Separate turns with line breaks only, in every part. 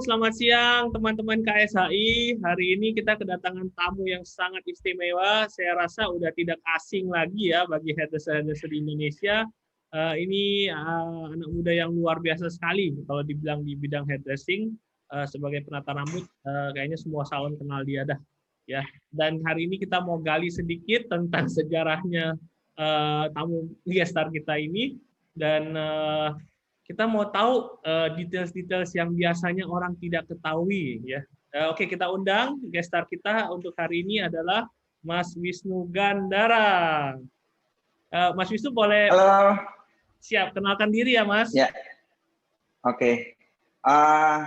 selamat siang teman-teman KSHI. Hari ini kita kedatangan tamu yang sangat istimewa. Saya rasa udah tidak asing lagi ya bagi hairdresser di Indonesia. Ini anak muda yang luar biasa sekali kalau dibilang di bidang hairdressing. Sebagai penata rambut, kayaknya semua salon kenal dia dah. Ya. Dan hari ini kita mau gali sedikit tentang sejarahnya tamu guest star kita ini. Dan kita mau tahu details-details yang biasanya orang tidak ketahui ya. Oke, kita undang guest star kita untuk hari ini adalah Mas Wisnu Gandara. Mas Wisnu boleh
Halo.
Siap, kenalkan diri ya Mas.
Ya. Oke.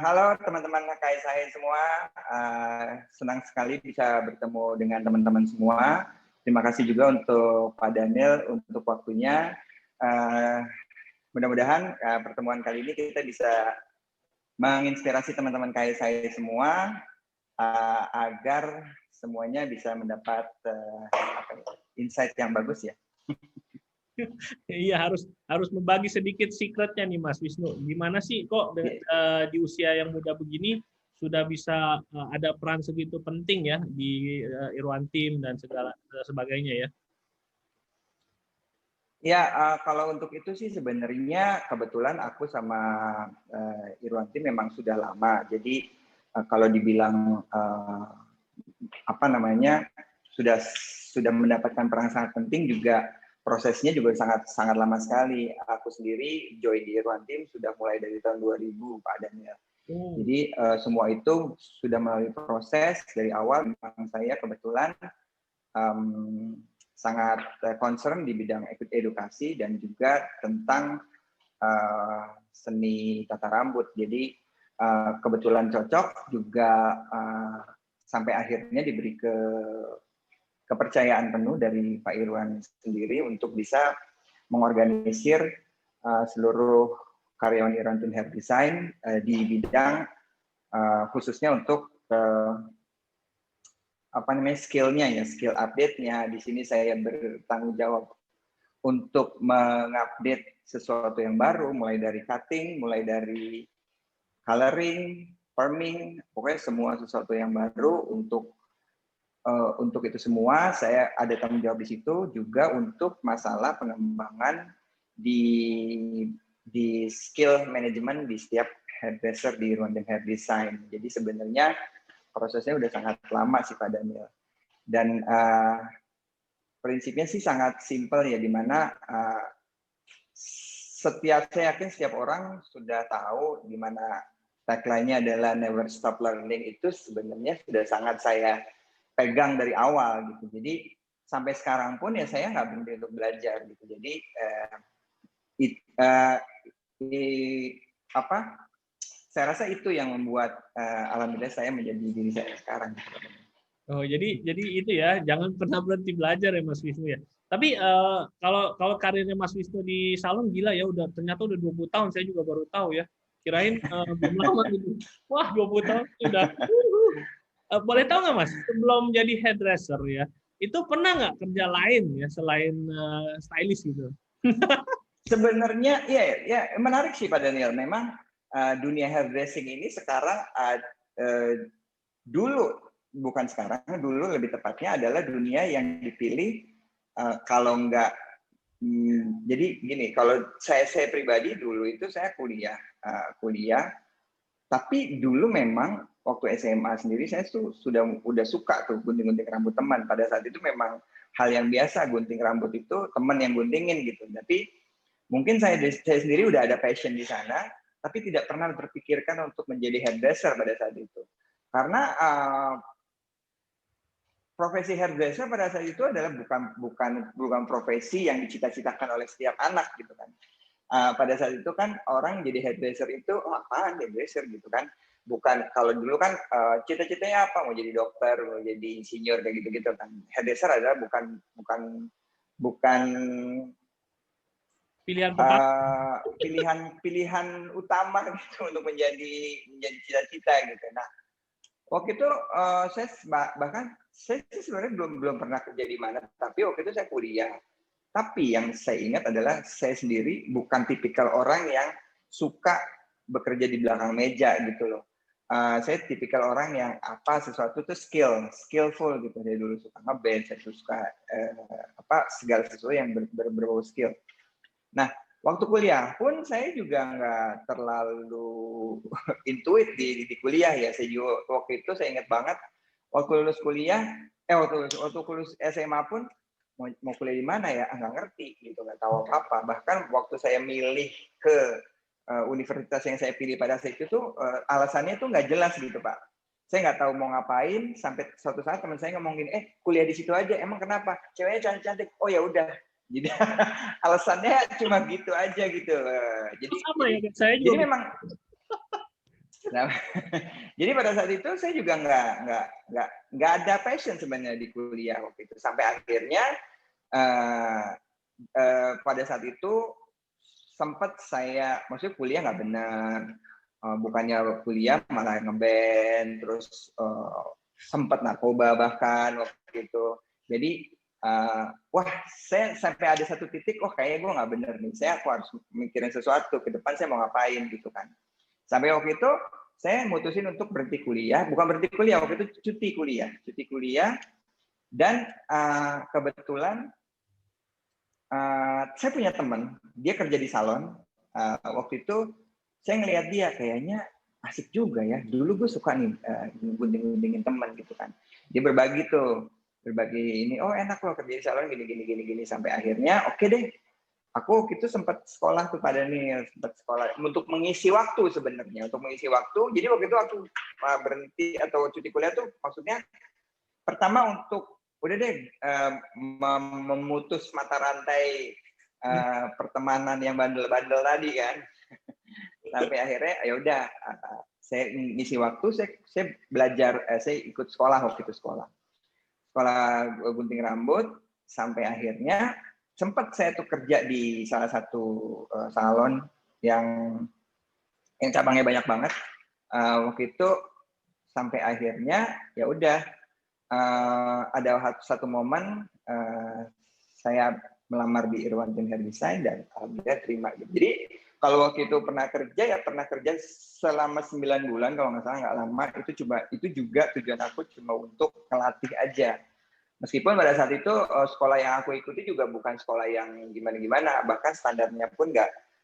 Halo teman-teman KSHI semua. Senang sekali bisa bertemu dengan teman-teman semua. Terima kasih juga untuk Pak Daniel untuk waktunya. Mudah-mudahan pertemuan kali ini kita bisa menginspirasi teman-teman KSHI semua agar semuanya bisa mendapat insight yang bagus ya.
Iya, harus membagi sedikit secretnya nih Mas Wisnu. Gimana sih kok di usia yang muda begini sudah bisa ada peran segitu penting ya di Irwantim dan segala sebagainya ya?
Ya, kalau untuk itu sih sebenarnya kebetulan aku sama Irwantim memang sudah lama. Jadi kalau dibilang apa namanya sudah mendapatkan peran sangat penting juga prosesnya juga sangat lama sekali. Aku sendiri join di Irwantim sudah mulai dari tahun 2000 Pak Daniel. Jadi semua itu sudah melalui proses dari awal. Memang saya kebetulan sangat concern di bidang edukasi dan juga tentang seni tata rambut. Jadi kebetulan cocok juga sampai akhirnya diberi kepercayaan penuh dari Pak Irwan sendiri untuk bisa mengorganisir seluruh karyawan Irwantim Hair Design di bidang khususnya untuk skill-nya ya, skill update-nya. Di sini saya bertanggung jawab untuk mengupdate sesuatu yang baru, mulai dari cutting, mulai dari coloring, perming, pokoknya semua sesuatu yang baru untuk itu semua saya ada tanggung jawab di situ, juga untuk masalah pengembangan di skill management di setiap hairdresser di Irwantim Hair Design. Jadi sebenarnya prosesnya udah sangat lama sih Pak Daniel. Dan prinsipnya sih sangat simpel ya, dimana saya yakin setiap orang sudah tahu dimana tagline-nya adalah never stop learning. Itu sebenarnya sudah sangat saya pegang dari awal gitu. Jadi sampai sekarang pun ya saya nggak berhenti untuk belajar gitu. Jadi saya rasa itu yang membuat alhamdulillah saya menjadi diri saya sekarang.
Oh, jadi itu ya, jangan pernah berhenti belajar ya Mas Wisnu ya. Tapi kalau karirnya Mas Wisnu di salon gila ya, ternyata udah 20 tahun, saya juga baru tahu ya. Kirain belum lama gitu. Wah, 20 tahun sudah. Boleh tahu nggak Mas, sebelum jadi hairdresser ya, itu pernah nggak kerja lain ya selain stylist gitu?
Sebenarnya ya menarik sih Pak Daniel. Memang dunia hairdressing ini sekarang dulu lebih tepatnya adalah dunia yang dipilih kalau enggak jadi gini, kalau saya pribadi dulu itu saya kuliah tapi dulu memang waktu SMA sendiri saya tuh udah suka tuh gunting-gunting rambut teman. Pada saat itu memang hal yang biasa, gunting rambut itu teman yang guntingin gitu. Tapi mungkin saya sendiri udah ada passion di sana, tapi tidak pernah terpikirkan untuk menjadi hairdresser pada saat itu. Karena profesi hairdresser pada saat itu adalah bukan profesi yang dicita-citakan oleh setiap anak gitu kan. Pada saat itu kan orang jadi hairdresser itu apaan hairdresser gitu kan. Bukan, kalau dulu kan cita-citanya apa, mau jadi dokter, mau jadi insinyur kayak gitu-gitu kan. Hairdresser adalah bukan pilihan utama gitu untuk menjadi cita-cita gitu. Nah, waktu itu saya sebenarnya belum pernah kerja di mana, tapi waktu itu saya kuliah. Tapi yang saya ingat adalah saya sendiri bukan tipikal orang yang suka bekerja di belakang meja gitu loh. saya tipikal orang yang sesuatu tuh skillful gitu. Dari dulu suka ngeband, saya suka segala sesuatu yang berbau skill. Nah, waktu kuliah pun saya juga nggak terlalu intuit di kuliah ya. Saya juga waktu itu saya ingat banget waktu lulus kuliah, waktu lulus SMA pun mau kuliah di mana ya, nggak ngerti gitu, nggak tahu apa. Bahkan waktu saya milih ke universitas yang saya pilih pada saat itu tuh alasannya tuh nggak jelas gitu Pak. Saya nggak tahu mau ngapain, sampai suatu saat teman saya ngomongin, kuliah di situ aja, emang kenapa? Ceweknya cantik-cantik. Oh ya udah. Jadi alasannya cuma gitu aja gitu.
Sama ya, saya juga.
Jadi memang. Nah, jadi pada saat itu saya juga nggak ada passion sebenarnya di kuliah waktu itu. Sampai akhirnya pada saat itu sempat maksudnya kuliah nggak benar, bukannya kuliah malah ngeband, terus sempat narkoba bahkan waktu itu. Jadi saya sampai ada satu titik, kayaknya gue nggak bener nih, aku harus mikirin sesuatu ke depan, saya mau ngapain gitu kan. Sampai waktu itu saya mutusin untuk berhenti kuliah, bukan berhenti kuliah, waktu itu cuti kuliah, dan kebetulan saya punya teman, dia kerja di salon. Waktu itu saya ngelihat dia, kayaknya asik juga ya. Dulu gue suka nih gunting-guntingin teman gitu kan. Dia berbagi ini, enak loh kerja di salon gini. Sampai akhirnya oke deh. Aku itu sempat sekolah tuh sempat sekolah untuk mengisi waktu sebenarnya, Jadi waktu itu aku berhenti atau cuti kuliah tuh maksudnya pertama untuk udah deh memutus mata rantai pertemanan yang bandel-bandel tadi kan. Sampai akhirnya ya udah saya ngisi waktu, saya belajar, saya ikut sekolah waktu itu, sekolah gunting rambut, sampai akhirnya sempat saya tuh kerja di salah satu salon yang cabangnya banyak banget. Waktu itu sampai akhirnya ya udah ada satu momen saya melamar di Irwantin Hair Design dan alhamdulillah terima. Jadi kalau waktu itu pernah kerja selama 9 bulan kalau nggak salah, nggak lama. Itu juga tujuan aku cuma untuk melatih aja. Meskipun pada saat itu sekolah yang aku ikuti juga bukan sekolah yang gimana-gimana, bahkan standarnya pun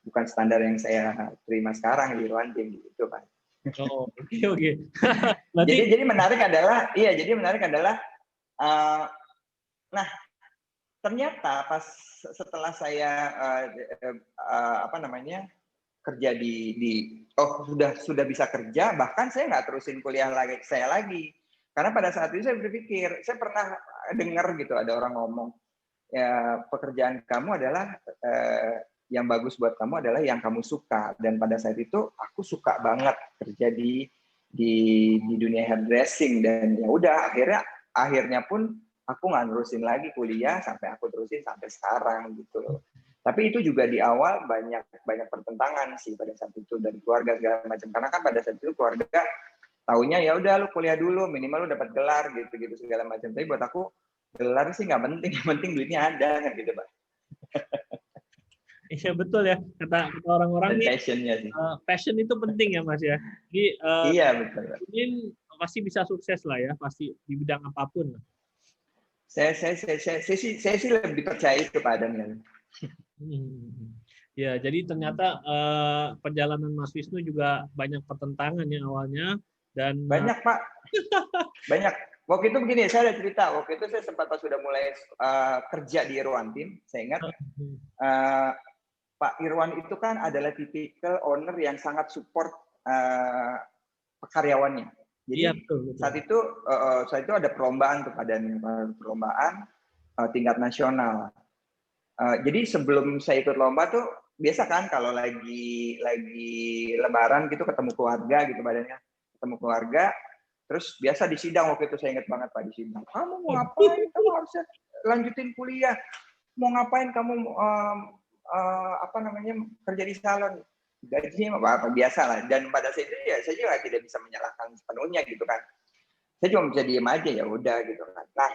bukan standar yang saya terima sekarang di Irwantin gitu Pak.
Oh, oke.
Jadi menarik adalah, nah ternyata pas setelah saya kerja sudah bisa kerja, bahkan saya nggak terusin kuliah lagi. Karena pada saat itu saya berpikir, saya pernah dengar gitu ada orang ngomong, ya pekerjaan kamu adalah yang bagus buat kamu adalah yang kamu suka. Dan pada saat itu aku suka banget kerja di dunia hairdressing, dan ya udah akhirnya pun aku nggak nerusin lagi kuliah sampai aku terusin sampai sekarang gitu loh. Tapi itu juga di awal banyak pertentangan sih pada saat itu dari keluarga segala macam, karena kan pada saat itu keluarga taunya ya udah lu kuliah dulu minimal lu dapat gelar gitu segala macam. Tapi buat aku gelar sih nggak penting, yang penting duitnya ada kan gitu Pak.
Iya betul ya, kata orang-orang nih, passion itu penting ya Mas ya. Jadi
iya betul.
Ini pasti bisa sukses lah ya, pasti di bidang apapun.
Saya sih lebih percaya itu Pak Adam ya.
Ya, jadi ternyata perjalanan Mas Wisnu juga banyak pertentangan ya awalnya, dan
banyak Pak, banyak. Waktu itu begini, saya ada cerita. Waktu itu saya sempat pas sudah mulai kerja di Irwantin, saya ingat Pak Irwan itu kan adalah tipikal owner yang sangat support karyawannya. Jadi iya, betul. Saat itu ada perlombaan tingkat nasional. Jadi sebelum saya ikut lomba tuh biasa kan kalau lagi lebaran gitu ketemu keluarga, terus biasa di sidang. Waktu itu saya ingat banget Pak, di sidang, kamu mau ngapain, kamu harusnya lanjutin kuliah, mau ngapain kamu kerja di salon, gajinya apa biasa lah. Dan pada saat itu ya saya juga tidak bisa menyalahkan sepenuhnya gitu kan, saya cuma bisa diem aja ya udah gitu kan. Nah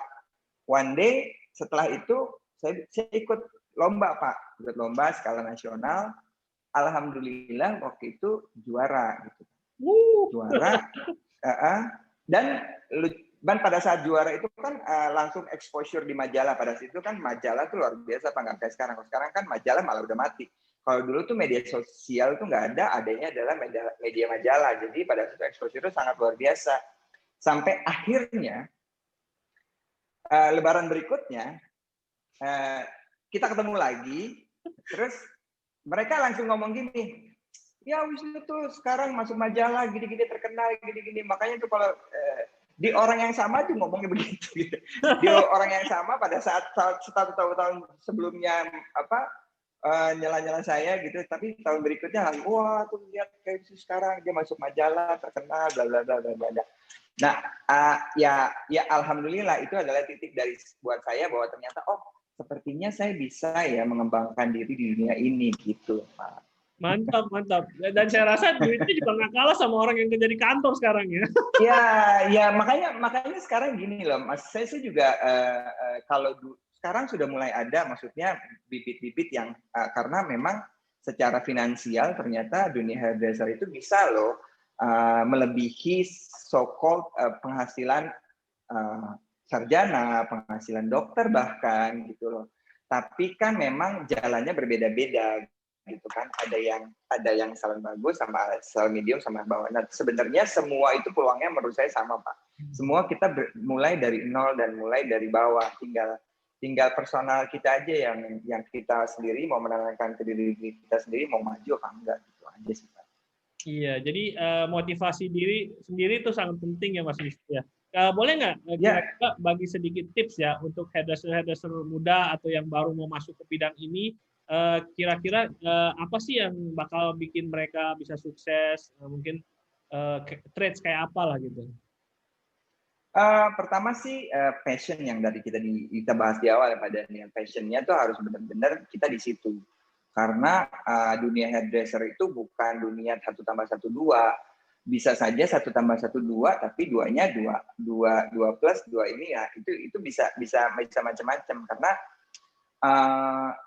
one day setelah itu saya ikut lomba Pak, ikut lomba skala nasional. Alhamdulillah waktu itu juara gitu. Juara. Dan pada saat juara itu kan langsung exposure di majalah. Pada saat itu kan majalah tuh luar biasa, apa nggak kayak sekarang. Sekarang kan majalah malah udah mati. Kalau dulu tuh media sosial tuh nggak ada, adanya adalah media majalah. Jadi pada saat itu exposure itu sangat luar biasa. Sampai akhirnya Lebaran berikutnya kita ketemu lagi, terus mereka langsung ngomong gini, ya Wisnu tuh sekarang masuk majalah gini-gini terkenal gini-gini, makanya tuh kalau di orang yang sama tuh ngomongnya begitu gitu. Di orang yang sama pada saat tahun sebelumnya nyala-nyala saya gitu, tapi tahun berikutnya lagi wah tuh lihat kayak sekarang dia masuk majalah terkenal bla bla bla bla bla. Nah, ya alhamdulillah itu adalah titik dari buat saya bahwa ternyata sepertinya saya bisa ya mengembangkan diri di dunia ini gitu, Pak.
Mantap. Dan saya rasa duitnya juga nggak kalah sama orang yang kerja di kantor sekarang ya.
Ya makanya sekarang gini loh, Mas. Saya juga kalau sekarang sudah mulai ada, maksudnya bibit-bibit yang karena memang secara finansial ternyata dunia hairdresser itu bisa loh melebihi so-called penghasilan sarjana, penghasilan dokter bahkan gitu loh. Tapi kan memang jalannya berbeda-beda gitu kan. Ada yang salon bagus sama salon medium sama bawah. Nah, sebenarnya semua itu peluangnya menurut saya sama, Pak. Semua kita mulai dari nol dan mulai dari bawah. Tinggal personal kita aja yang kita sendiri mau menanamkan ke diri kita sendiri mau maju apa enggak gitu aja sih, Pak.
Iya, jadi motivasi diri sendiri itu sangat penting ya Mas Wisnu ya. Boleh nggak kira-kira bagi sedikit tips ya untuk hairdresser muda atau yang baru mau masuk ke bidang ini, kira-kira apa sih yang bakal bikin mereka bisa sukses? Mungkin traits kayak apa lah gitu.
Pertama sih passion yang dari kita bahas di awal ya Pak Daniel. Passionnya tuh harus benar-benar kita di situ. Karena dunia hairdresser itu bukan dunia 1+1=2. Bisa saja 1+1=2, tapi duanya 2+2 ini ya itu bisa macam-macam. Karena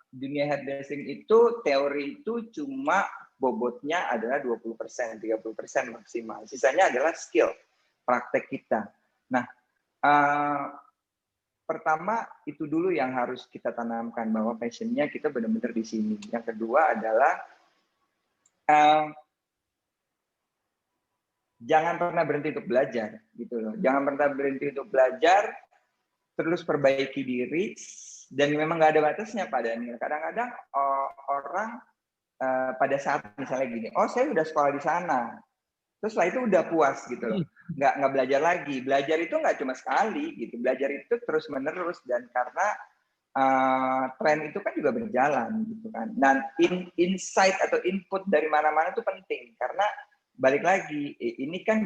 dunia hairdressing itu teori itu cuma bobotnya adalah 20%, 30% maksimal. Sisanya adalah skill, praktek kita. Nah, pertama itu dulu yang harus kita tanamkan bahwa passionnya kita benar-benar di sini. Yang kedua adalah jangan pernah berhenti untuk belajar, gitu loh. Jangan pernah berhenti untuk belajar, terus perbaiki diri, dan memang nggak ada batasnya Pak Daniel. Kadang-kadang orang pada saat misalnya gini, saya udah sekolah di sana, terus setelah itu udah puas gitu loh, nggak belajar lagi. Belajar itu nggak cuma sekali gitu, belajar itu terus menerus, dan karena tren itu kan juga berjalan gitu kan. Dan insight atau input dari mana-mana itu penting, karena balik lagi ini kan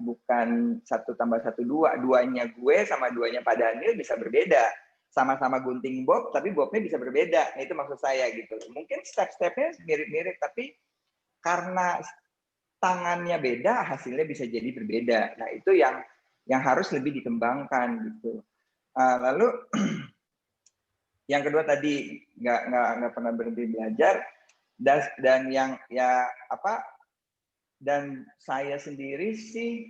bukan 1+1=2, duanya gue sama duanya Pak Daniel bisa berbeda, sama-sama gunting bob tapi bobnya bisa berbeda. Nah, itu maksud saya gitu. Mungkin step-stepnya mirip-mirip, tapi karena tangannya beda, hasilnya bisa jadi berbeda. Nah, itu yang harus lebih dikembangkan gitu. Lalu yang kedua tadi nggak pernah berhenti belajar, dan dan saya sendiri sih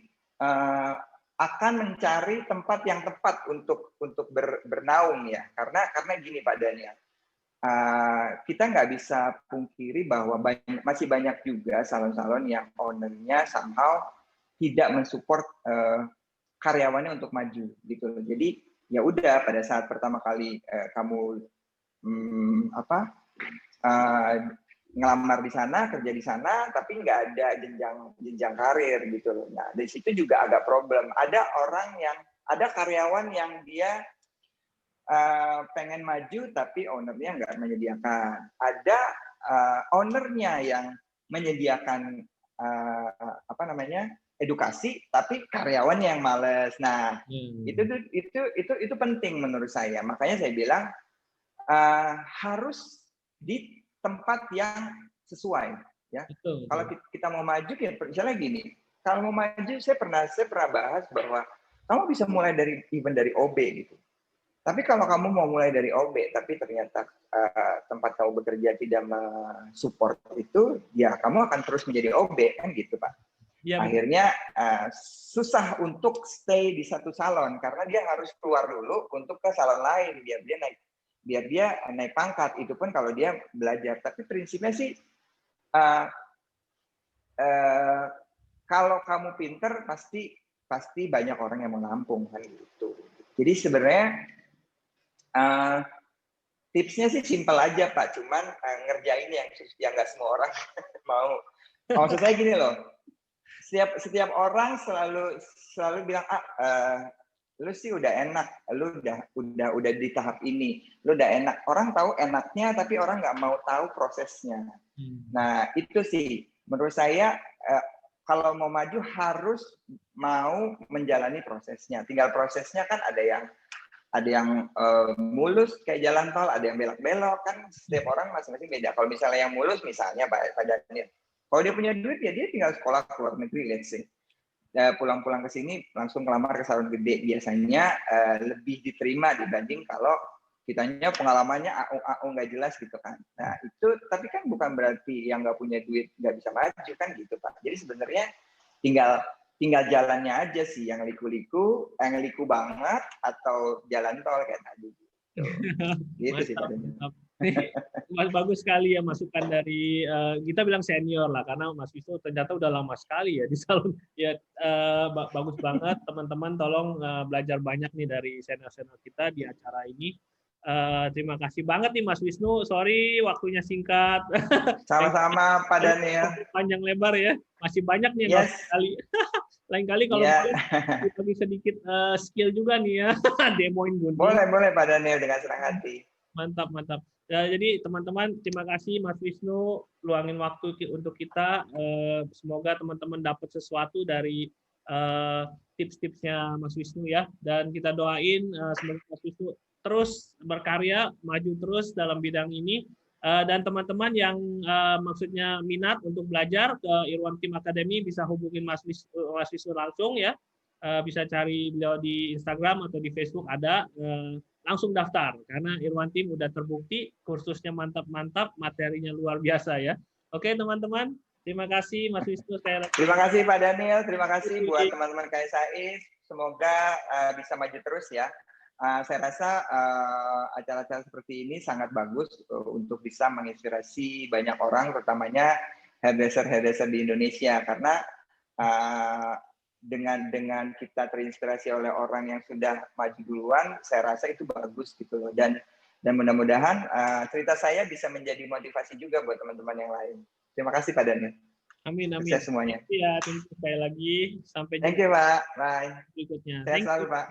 akan mencari tempat yang tepat untuk bernaung ya, karena gini Pak Daniel. Kita nggak bisa pungkiri bahwa masih banyak juga salon-salon yang ownernya somehow tidak mensupport karyawannya untuk maju gitu loh. Jadi ya udah, pada saat pertama kali kamu ngelamar di sana, kerja di sana, tapi nggak ada jenjang karir gitu loh. Nah, dari situ juga agak problem. Ada karyawan yang dia pengen maju tapi ownernya nggak menyediakan. Ada ownernya yang menyediakan edukasi tapi karyawannya yang males. Nah, itu penting menurut saya. Makanya saya bilang harus di tempat yang sesuai ya. Betul. Kalau kita mau maju ya misalnya gini, kalau mau maju saya pernah bahas bahwa kamu bisa mulai dari OB gitu. Tapi kalau kamu mau mulai dari OB, tapi ternyata tempat kamu bekerja tidak mensupport itu, ya kamu akan terus menjadi OB kan gitu Pak.
Ya,
Akhirnya susah untuk stay di satu salon karena dia harus keluar dulu untuk ke salon lain biar dia naik pangkat. Itu pun kalau dia belajar. Tapi prinsipnya sih kalau kamu pinter pasti banyak orang yang menampung kan gitu. Jadi sebenarnya tipsnya sih simpel aja Pak, cuman ngerjain yang nggak semua orang mau. Maksud saya gini loh, setiap orang selalu bilang lu sih udah enak, lu udah di tahap ini, lu udah enak. Orang tahu enaknya tapi orang nggak mau tahu prosesnya. Nah itu sih menurut saya kalau mau maju harus mau menjalani prosesnya. Tinggal prosesnya kan ada yang mulus kayak jalan tol, ada yang belok-belok kan. Setiap orang masing-masing beda. Kalau misalnya yang mulus misalnya Pak Daniel, kalau dia punya duit ya dia tinggal sekolah ke luar negeri, let's say. Pulang-pulang ke sini langsung ngelamar ke salon gede, biasanya lebih diterima dibanding kalau kitanya pengalamannya AU nggak jelas gitu kan. Nah itu tapi kan bukan berarti yang nggak punya duit nggak bisa maju kan gitu Pak. Jadi sebenarnya tinggal jalannya aja sih yang liku banget atau jalan tol kayak tadi. Gitu sih Pak.
Mas bagus sekali ya masukan dari kita bilang senior lah karena Mas Wisnu ternyata udah lama sekali ya di salon ya. Bagus banget teman-teman, tolong belajar banyak nih dari senior-senior kita di acara ini. Terima kasih banget nih Mas Wisnu, sorry waktunya singkat.
Sama-sama Pak Daniel.
Panjang lebar ya, masih banyak nih yang kali. Lain kali kalau bagi sedikit skill juga nih ya, demoin gunting.
Boleh Pak Daniel dengan senang hati.
Mantap. Ya, jadi teman-teman terima kasih Mas Wisnu luangin waktu untuk kita. Semoga teman-teman dapat sesuatu dari tips-tipsnya Mas Wisnu ya. Dan kita doain semoga Mas Wisnu terus berkarya, maju terus dalam bidang ini. Dan teman-teman yang maksudnya minat untuk belajar ke Irwan Kim Academy bisa hubungin Mas Wisnu langsung ya. Bisa cari beliau di Instagram atau di Facebook ada. Langsung daftar karena Irwan Tim udah terbukti kursusnya mantap, materinya luar biasa ya. Oke teman-teman, terima kasih Mas Wisnu.
Terima kasih Pak Daniel, terima kasih buat teman-teman KSAI. Semoga bisa maju terus ya. Saya rasa acara-acara seperti ini sangat bagus untuk bisa menginspirasi banyak orang, terutamanya hairdresser di Indonesia karena dengan kita terinspirasi oleh orang yang sudah maju duluan, saya rasa itu bagus gitu loh. Dan mudah-mudahan cerita saya bisa menjadi motivasi juga buat teman-teman yang lain. Terima kasih Pak Daniel.
Amin.
Sukses semuanya.
Ya, terima kasih sekali lagi. Sampai jumpa.
Thank you Pak. Bye.
Berikutnya.
Sehat selalu Pak.